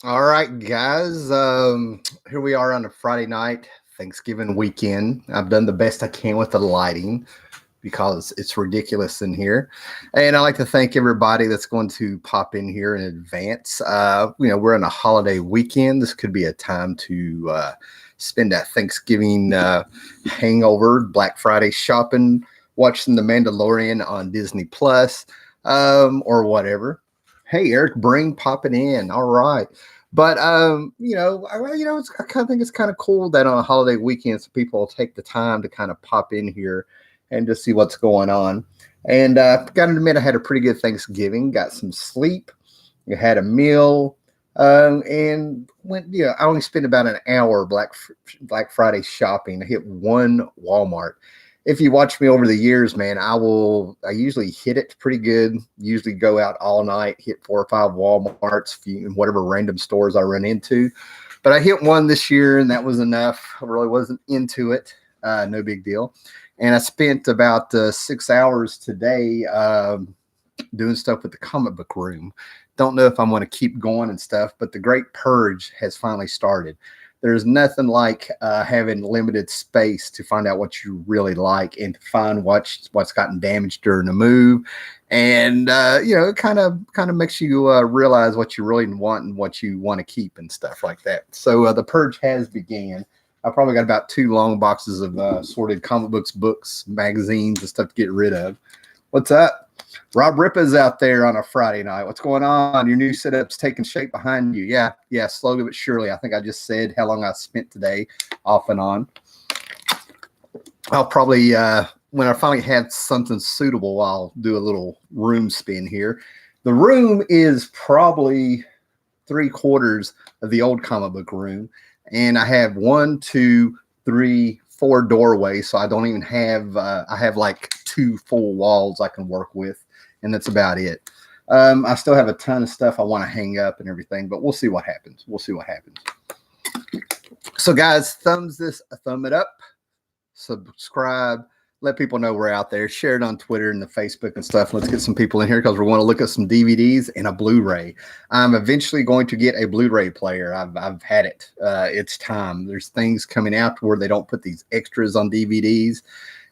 All right, guys. Here we are on a Friday night, Thanksgiving weekend. I've done the best I can with the lighting because it's ridiculous in here. And I'd like to thank everybody that's going to pop in here in advance. We're on a holiday weekend. This could be a time to spend that Thanksgiving hangover, Black Friday shopping, watching The Mandalorian on Disney Plus, or whatever. Hey, Eric Bring popping in. All right. But I kind of think it's kind of cool that on a holiday weekend, some people will take the time to kind of pop in here and just see what's going on. And got to admit, I had a pretty good Thanksgiving. Got some sleep. I had a meal, and went. I only spent about an hour Black Friday shopping. I hit one Walmart. If you watch me over the years, man, I usually hit it pretty good. Usually go out all night, hit 4 or 5 Walmarts, whatever random stores I run into. But I hit one this year, and that was enough. I really wasn't into it. No big deal. And I spent about 6 hours today doing stuff with the comic book room. Don't know if I'm going to keep going and stuff, but the Great Purge has finally started. There's nothing like having limited space to find out what you really like and to find what's gotten damaged during the move. And, it kind of makes you realize what you really want and what you want to keep and stuff like that. So the purge has began. I probably got about 2 long boxes of sorted comic books, magazines, and stuff to get rid of. What's up? Rob Ripa's out there on a Friday night. What's going on? Your new setup's taking shape behind you. Yeah, slowly but surely. I think I just said how long I spent today off and on. I'll probably, when I finally have something suitable, I'll do a little room spin here. The room is probably 3/4 of the old comic book room. And I have 1, 2, 3, 4 doorways. So I don't even have, I have like 2 full walls I can work with. And that's about it. I still have a ton of stuff I want to hang up and everything, but we'll see what happens. So guys, thumb it up, subscribe, let people know we're out there, share it on Twitter and the Facebook and stuff. Let's get some people in here because we want to look at some DVDs and a Blu-ray. I'm eventually going to get a Blu-ray player. I've had it. It's time. There's things coming out where they don't put these extras on DVDs.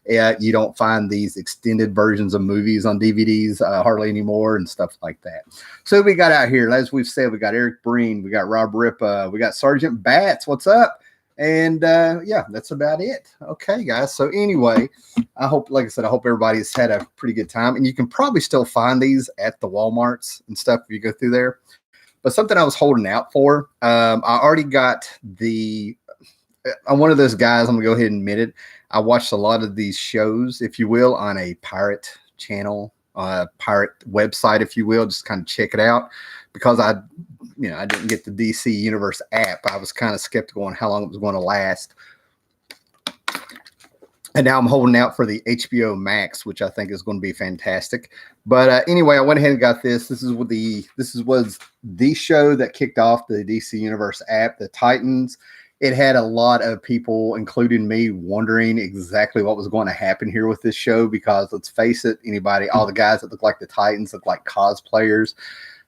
You don't find these extended versions of movies on DVDs hardly anymore and stuff like that. So we got out here, as we've said, we got Eric Breen, we got Rob Ripa, we got Sergeant Bats. What's up? And that's about it. Okay, guys. So anyway, I hope, like I said, I hope everybody's had a pretty good time. And you can probably still find these at the Walmarts and stuff if you go through there. But something I was holding out for, I already got I'm one of those guys, I'm going to go ahead and admit it. I watched a lot of these shows, if you will, on a pirate channel, pirate website, if you will, just kind of check it out. Because I didn't get the DC Universe app. I was kind of skeptical on how long it was going to last. And now I'm holding out for the HBO Max, which I think is going to be fantastic. But anyway, I went ahead and got this. This was the show that kicked off the DC Universe app, the Titans. It had a lot of people, including me, wondering exactly what was going to happen here with this show. Because let's face it, all the guys that look like the Titans look like cosplayers.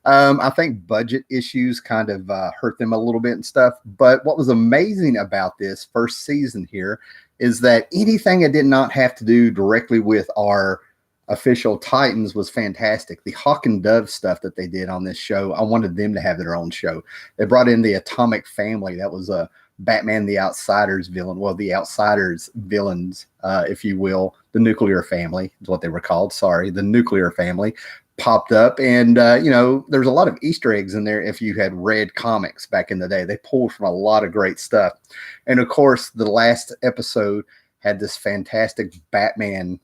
I think budget issues kind of hurt them a little bit and stuff. But what was amazing about this first season here is that anything I did not have to do directly with our official Titans was fantastic. The Hawk and Dove stuff that they did on this show, I wanted them to have their own show. They brought in the Atomic Family. That was a Batman the Outsiders villain. Well, the Outsiders villains, if you will. The Nuclear Family is what they were called. Sorry, the Nuclear Family popped up. And, there's a lot of Easter eggs in there if you had read comics back in the day. They pulled from a lot of great stuff. And, of course, the last episode had this fantastic Batman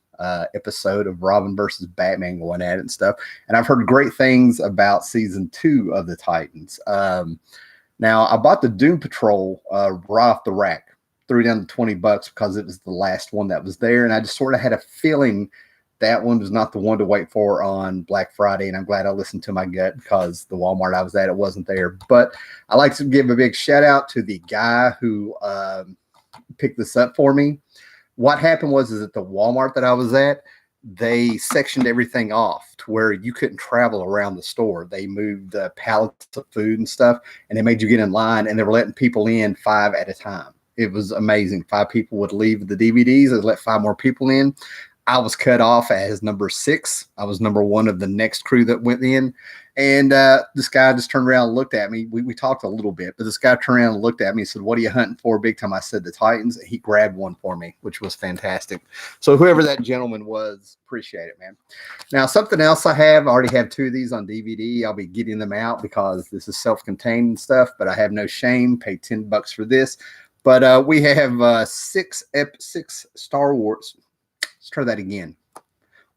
episode of Robin versus Batman going at it and stuff. And I've heard great things about season 2 of the Titans. Now, I bought the Doom Patrol right off the rack, threw it down to $20 because it was the last one that was there. And I just sort of had a feeling that one was not the one to wait for on Black Friday. And I'm glad I listened to my gut because the Walmart I was at, it wasn't there. But I like to give a big shout out to the guy who picked this up for me. What happened was is at the Walmart that I was at, they sectioned everything off to where you couldn't travel around the store. They moved pallets of food and stuff, and they made you get in line, and they were letting people in 5 at a time. It was amazing. 5 people would leave the DVDs and let 5 more people in. I was cut off as number 6. I was number 1 of the next crew that went in. And this guy just turned around and looked at me. We talked a little bit, but this guy turned around and looked at me and said, "What are you hunting for?" Big time. I said, "The Titans." He grabbed one for me, which was fantastic. So whoever that gentleman was, appreciate it, man. Now, something else I already have 2 of these on DVD. I'll be getting them out because this is self-contained stuff, but I have no shame. Pay $10 for this. But we have 6 Star Wars. Let's try that again.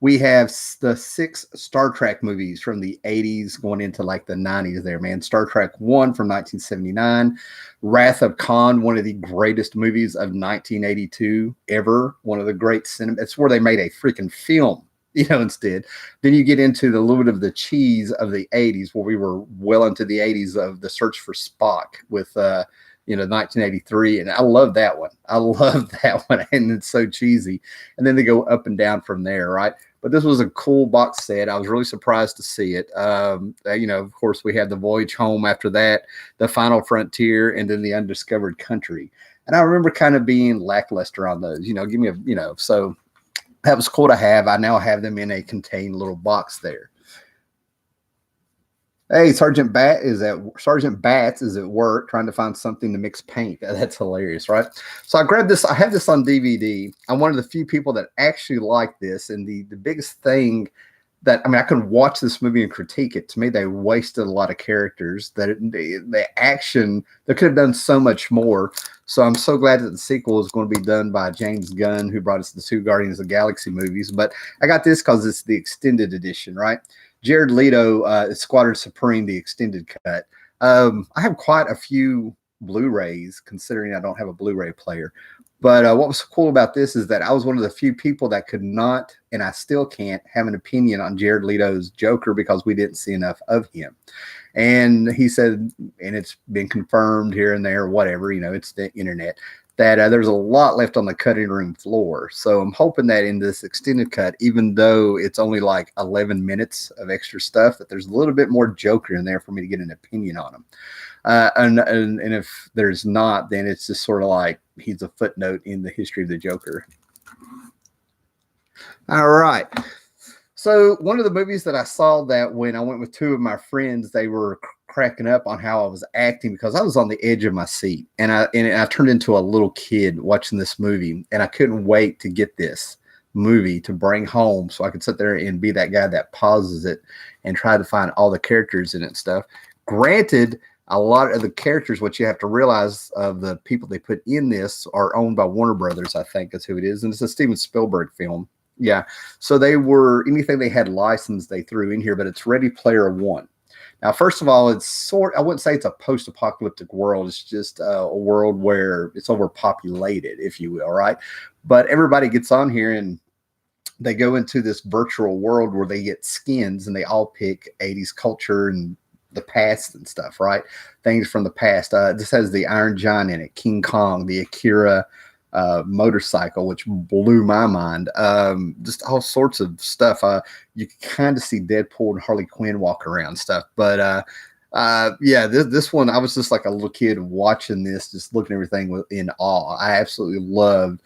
We have the 6 Star Trek movies from the 80s going into like the 90s there, man. Star Trek 1 from 1979. Wrath of Khan, one of the greatest movies of 1982 ever. One of the great cinema. It's where they made a freaking film, instead. Then you get into the little bit of the cheese of the 80s, where we were well into the 80s of The Search for Spock with 1983, and I love that one. I love that one, and it's so cheesy. And then they go up and down from there, right? But this was a cool box set. I was really surprised to see it. Of course, we had The Voyage Home after that, The Final Frontier, and then The Undiscovered Country. And I remember kind of being lackluster on those. Give me so that was cool to have. I now have them in a contained little box there. Hey, Sergeant Bats is at work trying to find something to mix paint. That's hilarious, right? So I grabbed this. I have this on DVD. I'm one of the few people that actually like this. And the biggest thing that, I could watch this movie and critique it. To me, they wasted a lot of characters. The action, they could have done so much more. So I'm so glad that the sequel is going to be done by James Gunn, who brought us the 2 Guardians of the Galaxy movies. But I got this because it's the extended edition, right? Jared Leto, Squadron Supreme, the extended cut. I have quite a few Blu-rays, considering I don't have a Blu-ray player. But what was cool about this is that I was one of the few people that could not, and I still can't, have an opinion on Jared Leto's Joker because we didn't see enough of him. And he said, and it's been confirmed here and there, whatever, it's the internet, that there's a lot left on the cutting room floor. So I'm hoping that in this extended cut, even though it's only like 11 minutes of extra stuff, that there's a little bit more Joker in there for me to get an opinion on him. And if there's not, then it's just sort of like he's a footnote in the history of the Joker. All right. So one of the movies that I saw that when I went with 2 of my friends, they were cracking up on how I was acting because I was on the edge of my seat, and I turned into a little kid watching this movie, and I couldn't wait to get this movie to bring home so I could sit there and be that guy that pauses it and try to find all the characters in it and stuff. Granted, a lot of the characters, what you have to realize of the people they put in this are owned by Warner Brothers, I think is who it is, and it's a Steven Spielberg film. Yeah, so they were, anything they had licensed, they threw in here, but it's Ready Player One. Now, first of all, I wouldn't say it's a post-apocalyptic world. It's just a world where it's overpopulated, if you will, right? But everybody gets on here and they go into this virtual world where they get skins and they all pick 80s culture and the past and stuff, right? Things from the past. This has the Iron Giant in it, King Kong, the Akira motorcycle, which blew my mind. Just all sorts of stuff. You can kind of see Deadpool and Harley Quinn walk around stuff. But yeah, this one, I was just like a little kid watching this, just looking at everything in awe. I absolutely loved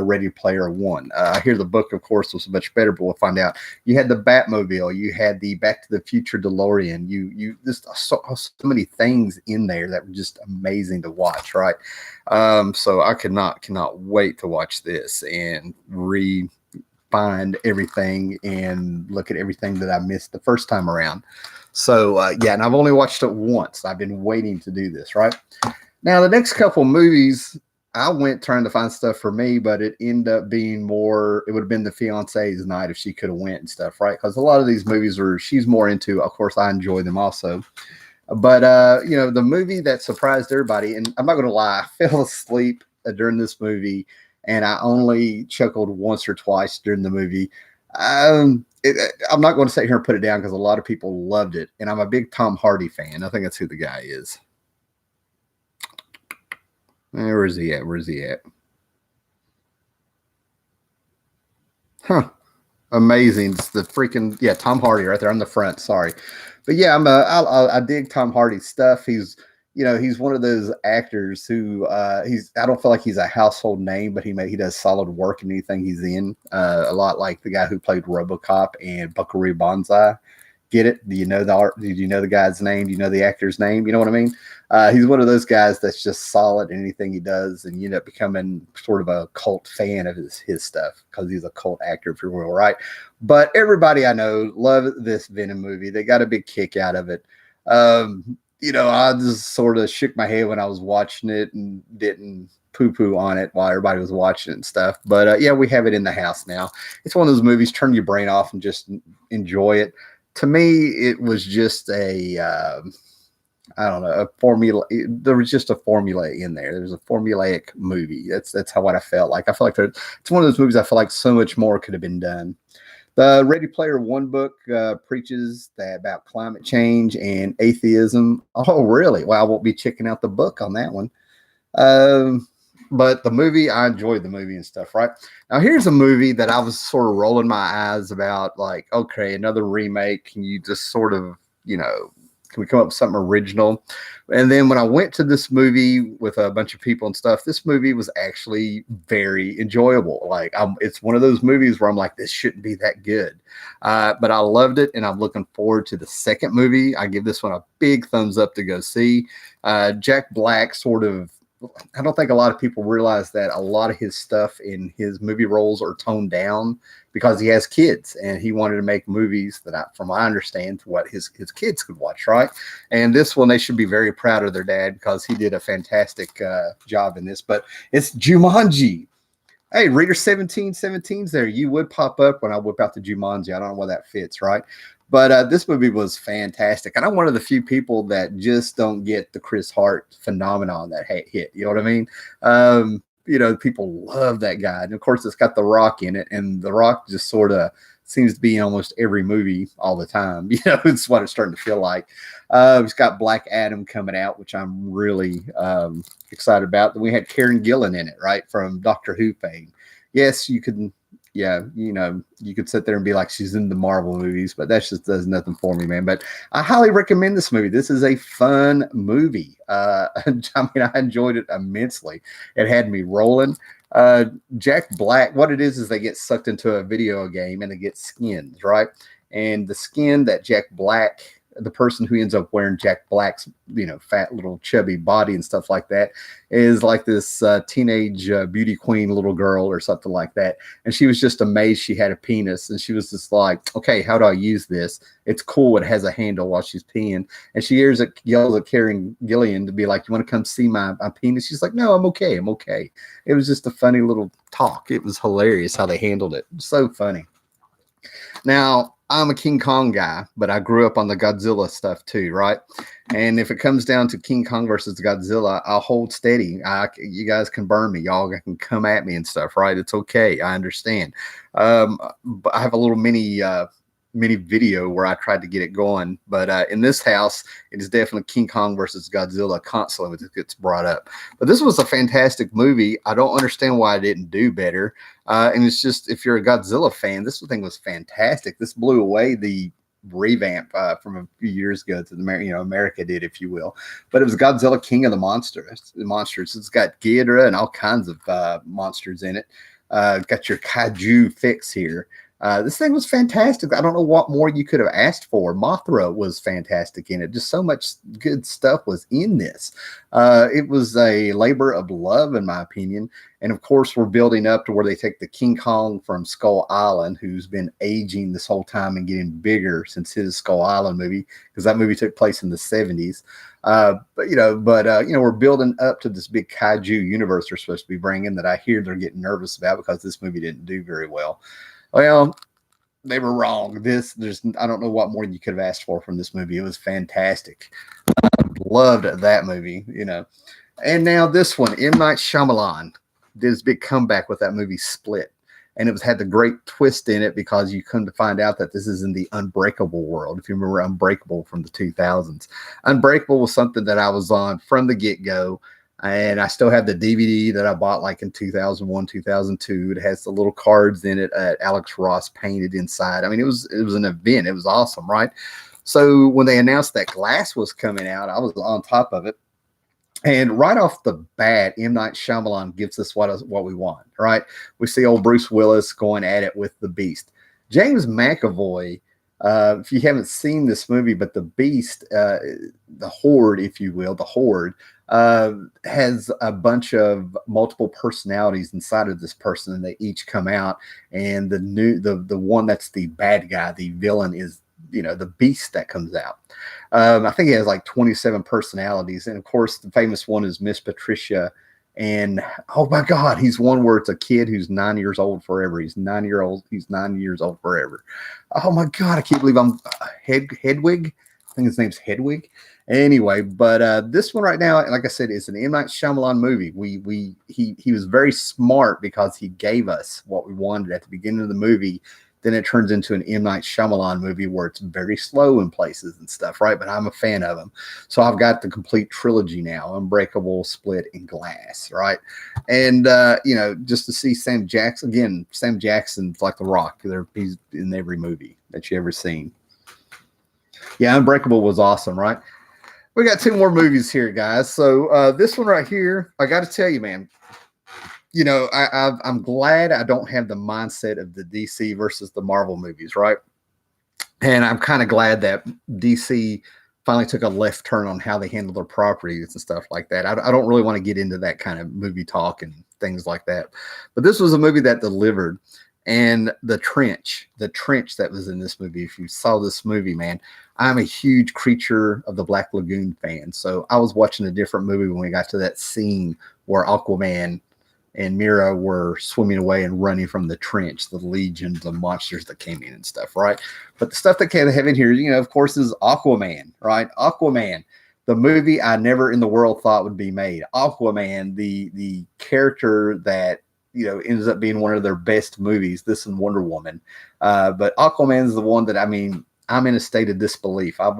Ready Player One. I hear the book, of course, was much better, but we'll find out. You had the Batmobile, you had the Back to the Future DeLorean. You just saw so many things in there that were just amazing to watch, right? So I cannot wait to watch this and find everything and look at everything that I missed the first time around. So yeah, and I've only watched it once. I've been waiting to do this, right? Now, the next couple movies, I went trying to find stuff for me, but it ended up being more, it would have been the fiance's night if she could have went and stuff, right? Because a lot of these movies she's more into, of course, I enjoy them also. But, the movie that surprised everybody, and I'm not going to lie, I fell asleep during this movie, and I only chuckled once or twice during the movie. I'm not going to sit here and put it down because a lot of people loved it, and I'm a big Tom Hardy fan. I think that's who the guy is. Where is he at? Huh. Amazing. It's the freaking, yeah, Tom Hardy right there on the front. Sorry. But yeah, I dig Tom Hardy's stuff. He's one of those actors who I don't feel like he's a household name, but he does solid work in anything he's in. A lot like the guy who played RoboCop and Buckaroo Banzai. Get it? Do you know the art? Do you know the guy's name? Do you know the actor's name? You know what I mean? He's one of those guys that's just solid in anything he does, and you end up becoming sort of a cult fan of his stuff because he's a cult actor, if you will, right? But everybody I know love this Venom movie. They got a big kick out of it. I just sort of shook my head when I was watching it and didn't poo-poo on it while everybody was watching it and stuff. But yeah, we have it in the house now. It's one of those movies, turn your brain off and just enjoy it. To me, it was just I don't know, a formula. There was just a formula in there. There was a formulaic movie. That's how what I felt like. I feel like it's one of those movies I feel like so much more could have been done. The Ready Player One book preaches that about climate change and atheism. Oh, really? Well, I won't be checking out the book on that one. But the movie, I enjoyed the movie and stuff, right? Now, here's a movie that I was sort of rolling my eyes about, like, okay, another remake. Can you just sort of, can we come up with something original? And then when I went to this movie with a bunch of people and stuff, this movie was actually very enjoyable. Like, it's one of those movies where I'm like, this shouldn't be that good. But I loved it, and I'm looking forward to the second movie. I give this one a big thumbs up to go see. Jack Black I don't think a lot of people realize that a lot of his stuff in his movie roles are toned down because he has kids and he wanted to make movies that, from what I understand, what his kids could watch, right? And this one, they should be very proud of their dad because he did a fantastic job in this. But it's Jumanji. Hey, Reader 1717's there. You would pop up when I whip out the Jumanji. I don't know where that fits, right? But this movie was fantastic. And I'm one of the few people that just don't get the Chris Hart phenomenon that hit. You know what I mean? People love that guy. And of course, it's got The Rock in it. And The Rock just sort of seems to be in almost every movie all the time. It's what it's starting to feel like. It's got Black Adam coming out, which I'm really excited about. Then we had Karen Gillan in it, right, from Doctor Who fame. Yes, you could, yeah, you could sit there and be like, she's in the Marvel movies, but that just does nothing for me, man. But I highly recommend this movie. This is a fun movie. I enjoyed it immensely. It had me rolling. Jack Black, what it is they get sucked into a video game and they get skins, right? And the skin that Jack Black, the person who ends up wearing Jack Black's, fat little chubby body and stuff like that, is like this teenage beauty queen little girl or something like that. And she was just amazed she had a penis. And she was just like, okay, how do I use this? It's cool. It has a handle while she's peeing. And she yells at Karen Gillian to be like, you want to come see my penis? She's like, no, I'm okay. I'm okay. It was just a funny little talk. It was hilarious how they handled it. So funny. Now, I'm a King Kong guy, but I grew up on the Godzilla stuff too, right? And if it comes down to King Kong versus Godzilla, I'll hold steady. You guys can burn me. Y'all can come at me and stuff, right? It's okay. I understand. But I have a little mini video where I tried to get it going. But in this house, it is definitely King Kong versus Godzilla constantly when it gets brought up. But this was a fantastic movie. I don't understand why I didn't do better. And it's just, if you're a Godzilla fan, this thing was fantastic. This blew away the revamp from a few years ago to America did, if you will. But it was Godzilla King of the Monsters. It's got Ghidorah and all kinds of monsters in it. Got your kaiju fix here. This thing was fantastic. I don't know what more you could have asked for. Mothra was fantastic in it. Just so much good stuff was in this. It was a labor of love, in my opinion. And of course, we're building up to where they take the King Kong from Skull Island, who's been aging this whole time and getting bigger since his Skull Island movie, because that movie took place in the 70s. We're building up to this big kaiju universe they're supposed to be bringing that I hear they're getting nervous about because this movie didn't do very well. Well, they were wrong. I don't know what more you could have asked for from this movie. It was fantastic. Loved that movie, And now this one, M. Night Shyamalan did his big comeback with that movie Split. And it had the great twist in it because you come to find out that this is in the Unbreakable world. If you remember Unbreakable from the 2000s. Unbreakable was something that I was on from the get-go. And I still have the DVD that I bought like in 2001, 2002. It has the little cards in it. Alex Ross painted inside. I mean, it was an event. It was awesome, right? So when they announced that Glass was coming out, I was on top of it. And right off the bat, M. Night Shyamalan gives us what we want, right? We see old Bruce Willis going at it with the Beast. James McAvoy, if you haven't seen this movie, but the Beast, the Horde, if you will, the Horde, has a bunch of multiple personalities inside of this person, and they each come out. And the one that's the bad guy, the villain, is the Beast that comes out. I think he has like 27 personalities, and of course the famous one is Miss Patricia. And oh my God, he's one where it's a kid who's 9 years old forever. He's 9 years old. He's 9 years old forever. Oh my God, I can't believe I'm Hedwig. I think his name's Hedwig. Anyway, but this one right now, like I said, is an M. Night Shyamalan movie. He was very smart because he gave us what we wanted at the beginning of the movie. Then it turns into an M. Night Shyamalan movie where it's very slow in places and stuff, right? But I'm a fan of him. So I've got the complete trilogy now, Unbreakable, Split, and Glass, right? And, just to see Sam Jackson, again, Sam Jackson's like The Rock. He's in every movie that you ever seen. Yeah, Unbreakable was awesome, right? We got 2 more movies here, guys. So this one right here, I got to tell you, man, I'm glad I don't have the mindset of the DC versus the Marvel movies, right? And I'm kind of glad that DC finally took a left turn on how they handle their properties and stuff like that. I don't really want to get into that kind of movie talk and things like that. But this was a movie that delivered. And the trench that was in this movie, if you saw this movie, man, I'm a huge Creature of the Black Lagoon fan. So I was watching a different movie when we got to that scene where Aquaman and Mira were swimming away and running from the trench, the legions of monsters that came in and stuff, right? But the stuff that came have in here, of course, is Aquaman, right? Aquaman, the movie I never in the world thought would be made. Aquaman, the character that, ends up being one of their best movies, this and Wonder Woman. But Aquaman is the one that, I'm in a state of disbelief. I've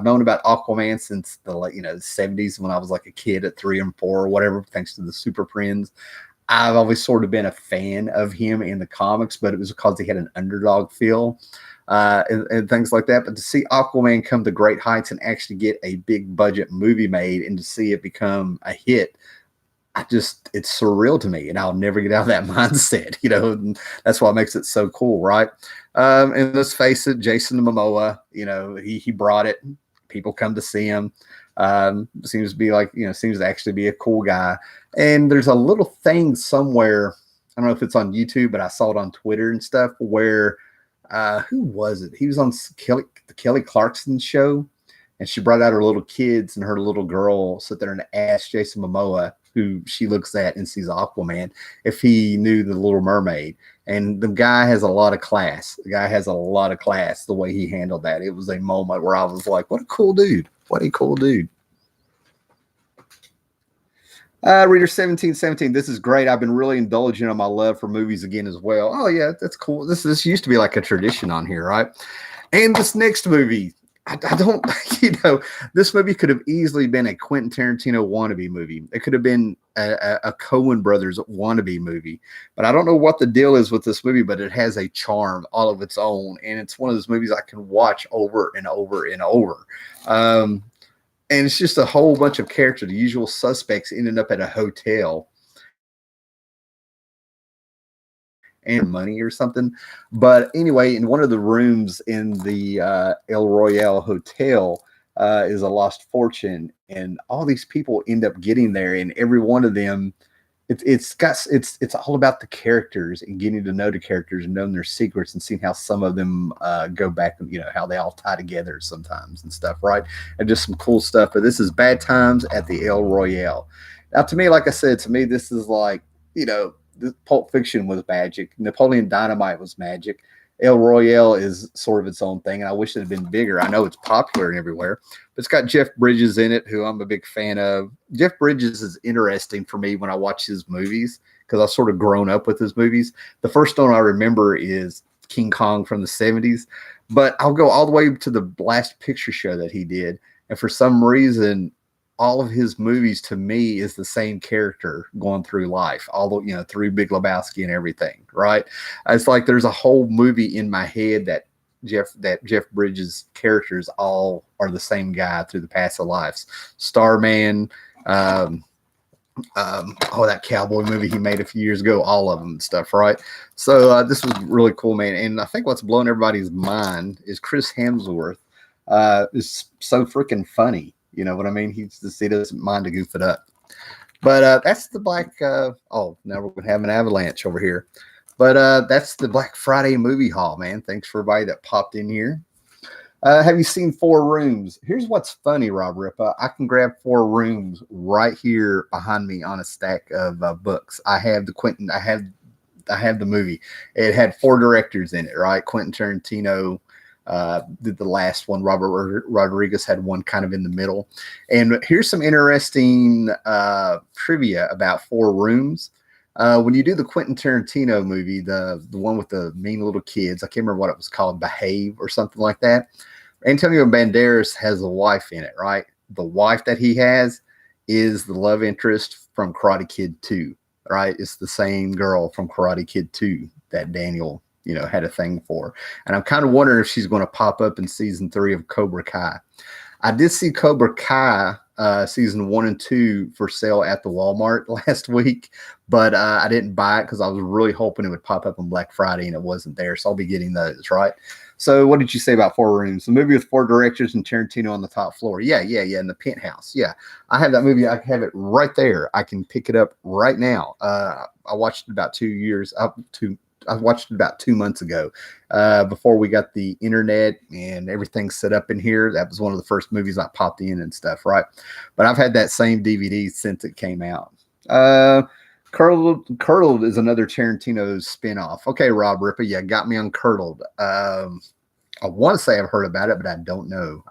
known about Aquaman since the 70s when I was like a kid at 3 and 4 or whatever, thanks to the Super Friends. I've always sort of been a fan of him in the comics, but it was because he had an underdog feel and things like that. But to see Aquaman come to great heights and actually get a big budget movie made and to see it become a hit, it's surreal to me, and I'll never get out of that mindset, and that's what makes it so cool, right? And let's face it, Jason Momoa, he brought it. People come to see him. Seems to be like, seems to actually be a cool guy. And there's a little thing somewhere, I don't know if it's on YouTube, but I saw it on Twitter and stuff, where who was it? He was on the Kelly Clarkson show, and she brought out her little kids, and her little girl sit there and asked Jason Momoa, who she looks at and sees Aquaman, if he knew the Little Mermaid. And the guy has a lot of class. The guy has a lot of class, the way he handled that. It was a moment where I was like, what a cool dude. What a cool dude. Reader 1717, this is great. I've been really indulging on my love for movies again as well. Oh, yeah, that's cool. This used to be like a tradition on here, right? And this next movie, I don't, this movie could have easily been a Quentin Tarantino wannabe movie. It could have been a Coen Brothers wannabe movie. But I don't know what the deal is with this movie, but it has a charm all of its own. And it's one of those movies I can watch over and over and over. And it's just a whole bunch of characters. The usual suspects ended up at a hotel and money or something. But anyway, in one of the rooms in the El Royale Hotel is a lost fortune, and all these people end up getting there, and every one of them, it's all about the characters and getting to know the characters and knowing their secrets and seeing how some of them go back, how they all tie together sometimes and stuff, right? And just some cool stuff. But this is Bad Times at the El Royale. Now, to me, like I said, this is like, Pulp Fiction was magic. Napoleon Dynamite was magic. El Royale is sort of its own thing, and I wish it had been bigger. I know it's popular and everywhere, but it's got Jeff Bridges in it, who I'm a big fan of. Jeff Bridges is interesting for me when I watch his movies because I've sort of grown up with his movies. The first one I remember is King Kong from the 70s, but I'll go all the way to the last picture show that he did, and for some reason, all of his movies to me is the same character going through life, although, through Big Lebowski and everything, right? It's like there's a whole movie in my head that Jeff Bridges characters all are the same guy through the past of lives. Starman, that cowboy movie he made a few years ago, all of them and stuff, right? So this was really cool, man. And I think what's blowing everybody's mind is Chris Hemsworth is so freaking funny. You know what I mean? He doesn't mind to goof it up. But that's the Black. Now we're gonna have an avalanche over here. But that's the Black Friday movie haul, man. Thanks for everybody that popped in here. Have you seen Four Rooms? Here's what's funny, Rob Ripa. I can grab Four Rooms right here behind me on a stack of books. I have the Quentin. I have the movie. It had 4 directors in it, right? Quentin Tarantino did the last one. Robert Rodriguez had one kind of in the middle. And here's some interesting trivia about Four Rooms. When you do the Quentin Tarantino movie, the one with the mean little kids, I can't remember what it was called, Behave or something like that. Antonio Banderas has a wife in it, right? The wife that he has is the love interest from Karate Kid 2, right? It's the same girl from Karate Kid 2 that Daniel, had a thing for. And I'm kind of wondering if she's going to pop up in season 3 of Cobra Kai. I did see Cobra Kai season 1 and 2 for sale at the Walmart last week, but I didn't buy it because I was really hoping it would pop up on Black Friday and it wasn't there. So I'll be getting those, right? So what did you say about Four Rooms? The movie with 4 directors and Tarantino on the top floor. Yeah. In the penthouse. Yeah. I have that movie. I have it right there. I can pick it up right now. I watched it about 2 years up to I watched it about 2 months ago, before we got the internet and everything set up in here. That was one of the first movies I popped in and stuff, right? But I've had that same DVD since it came out. Curdled is another Tarantino spinoff. Okay, Rob Ripa, yeah, got me on Curdled. I want to say I've heard about it, but I don't know.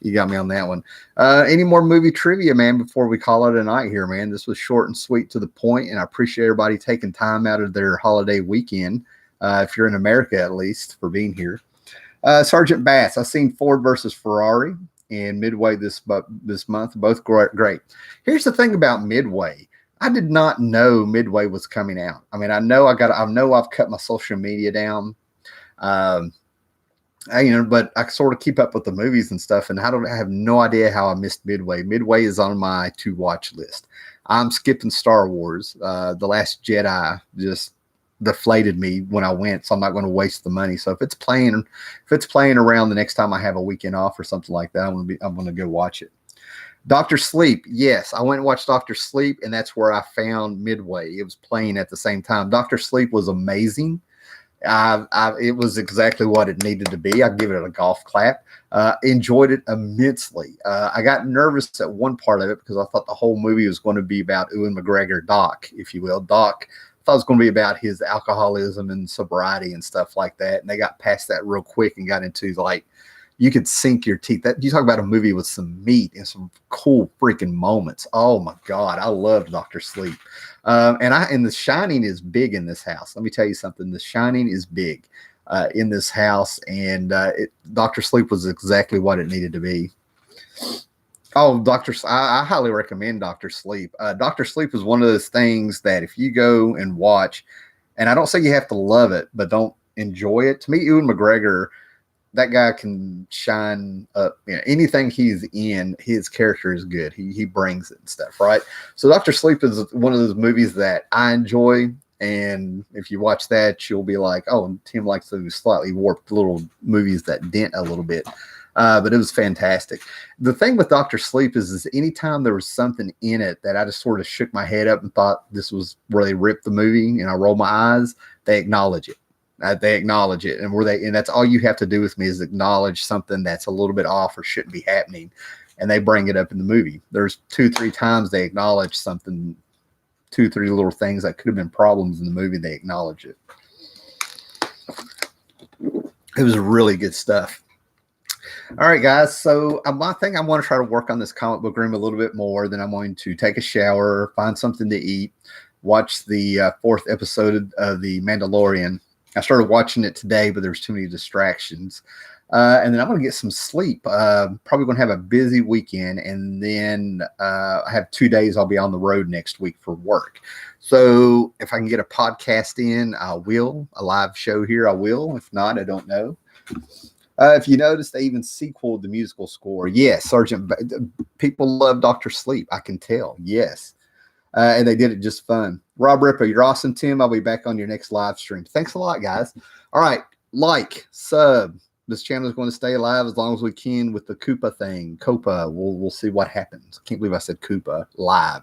You got me on that one. Any more movie trivia, man, before we call it a night here, man? This was short and sweet to the point, and I appreciate everybody taking time out of their holiday weekend, if you're in America at least, for being here. Sergeant Bass, I've seen Ford versus Ferrari and Midway this month. Both great. Here's the thing about Midway. I did not know Midway was coming out. I mean, I know I've cut my social media down. But I sort of keep up with the movies and stuff, and I have no idea how I missed Midway. Midway is on my to watch list. I'm skipping Star Wars. The Last Jedi just deflated me when I went, so I'm not going to waste the money. So if it's playing around the next time I have a weekend off or something like that, I'm going to go watch it. Dr. Sleep. Yes, I went and watched Dr. Sleep, and that's where I found Midway. It was playing at the same time. Dr. Sleep was amazing. It was exactly what it needed to be. I give it a golf clap. Enjoyed it immensely. I got nervous at one part of it because I thought the whole movie was going to be about Ewan McGregor, Doc, if you will. Doc, I thought it was going to be about his alcoholism and sobriety and stuff like that. And they got past that real quick and got into you could sink your teeth. You talk about a movie with some meat and some cool freaking moments. Oh my God, I loved Dr. Sleep. And The Shining is big in this house. Let me tell you something. The Shining is big in this house, and Dr. Sleep was exactly what it needed to be. Oh, I highly recommend Dr. Sleep. Dr. Sleep is one of those things that if you go and watch, and I don't say you have to love it, but don't enjoy it. To me, Ewan McGregor, that guy can shine up. Anything he's in, his character is good. He brings it and stuff, right? So Dr. Sleep is one of those movies that I enjoy. And if you watch that, you'll be like, oh, Tim likes those slightly warped little movies that dent a little bit. But it was fantastic. The thing with Dr. Sleep is anytime there was something in it that I just sort of shook my head up and thought this was where they ripped the movie and I rolled my eyes, they acknowledge it. They acknowledge it, and that's all you have to do with me is acknowledge something that's a little bit off or shouldn't be happening, and they bring it up in the movie. There's 2-3 times they acknowledge something, 2-3 little things that could have been problems in the movie. They acknowledge it. It was really good stuff. All right, guys. So I think I want to try to work on this comic book room a little bit more. Then I'm going to take a shower, find something to eat, watch the 4th episode of The Mandalorian. I started watching it today, but there's too many distractions. And then I'm going to get some sleep. Probably going to have a busy weekend. And then I have 2 days I'll be on the road next week for work. So if I can get a podcast in, I will. A live show here, I will. If not, I don't know. If you notice, they even sequeled the musical score. Yes, people love Dr. Sleep. I can tell. Yes. And they did it just fun. Rob Ripper, you're awesome, Tim. I'll be back on your next live stream. Thanks a lot, guys. All right. Like, sub. This channel is going to stay alive as long as we can with the Koopa thing. Copa. We'll see what happens. I can't believe I said Koopa live.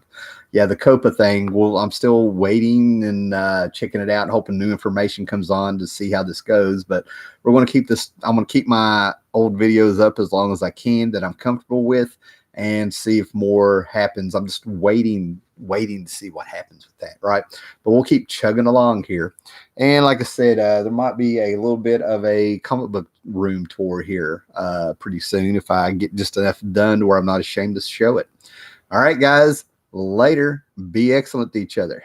Yeah, the Copa thing. Well, I'm still waiting and checking it out, hoping new information comes on to see how this goes. But we're going to keep this. I'm going to keep my old videos up as long as I can that I'm comfortable with, and see if more happens. I'm just waiting to see what happens with that, right? But we'll keep chugging along here. And like I said, there might be a little bit of a comic book room tour here pretty soon if I get just enough done to where I'm not ashamed to show it. All right, guys, later. Be excellent to each other.